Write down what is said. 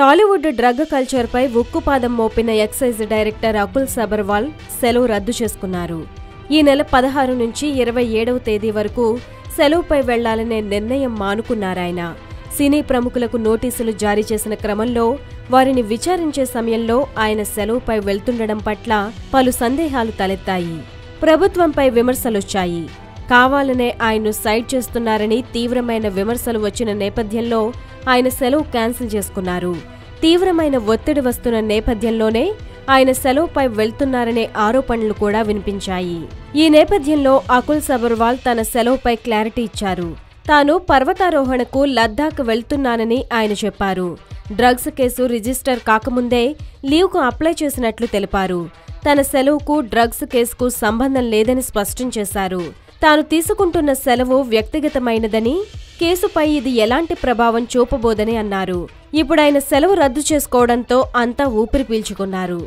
Tollywood drug కల్చర్పై ఉక్కుపాదం మోపిన excise director Akul Sabharwal సెలవు రద్దు చేసుకున్నారు. ఈ నెల 16 నుంచి 27వ తేదీ వరకు సెలవుపై వెళ్లాలనే నిర్ణయం మానుకున్నారాయన. సినీ ప్రముఖులకు నోటీసులు జారీ చేసిన క్రమంలో వారిని విచారించే సమయంలో ఆయన సెలవుపై వెళ్తుండడం పట్ల పలు సందేహాలు తలెత్తాయి. ప్రభుత్వంపై విమర్శలొచ్చాయి. కావాలనే ఆయన్ను సైడ్ చేస్తున్నారని తీవ్రమైన విమర్శలు వచ్చిన నేపథ్యంలో ఆయన సెలవు క్యాన్సిల్ చేసుకున్నారు. తీవ్రమైన ఒత్తిడి వస్తున్న నేపథ్యంలోనే ఆయన సెలవుపై వెళ్తున్నారనే ఆరోపణలు కూడా వినిపించాయి. ఈ నేపథ్యంలో అకుల్ సబర్వాల్ తన సెలవుపై క్లారిటీ ఇచ్చారు. తాను పర్వతారోహణకు లద్దాఖ్ వెళ్తున్నానని ఆయన చెప్పారు. డ్రగ్స్ కేసు రిజిస్టర్ కాకముందే లీవ్కు అప్లై చేసినట్లు తెలిపారు. తన సెలవుకు డ్రగ్స్ కేసుకు సంబంధం లేదని స్పష్టం చేశారు. తాను తీసుకుంటున్న సెలవు వ్యక్తిగతమైనదని, కేసుపై ఇది ఎలాంటి ప్రభావం చూపబోదని అన్నారు. ఇప్పుడాయన సెలవు రద్దు చేసుకోవడంతో అంతా ఊపిరి పీల్చుకున్నారు.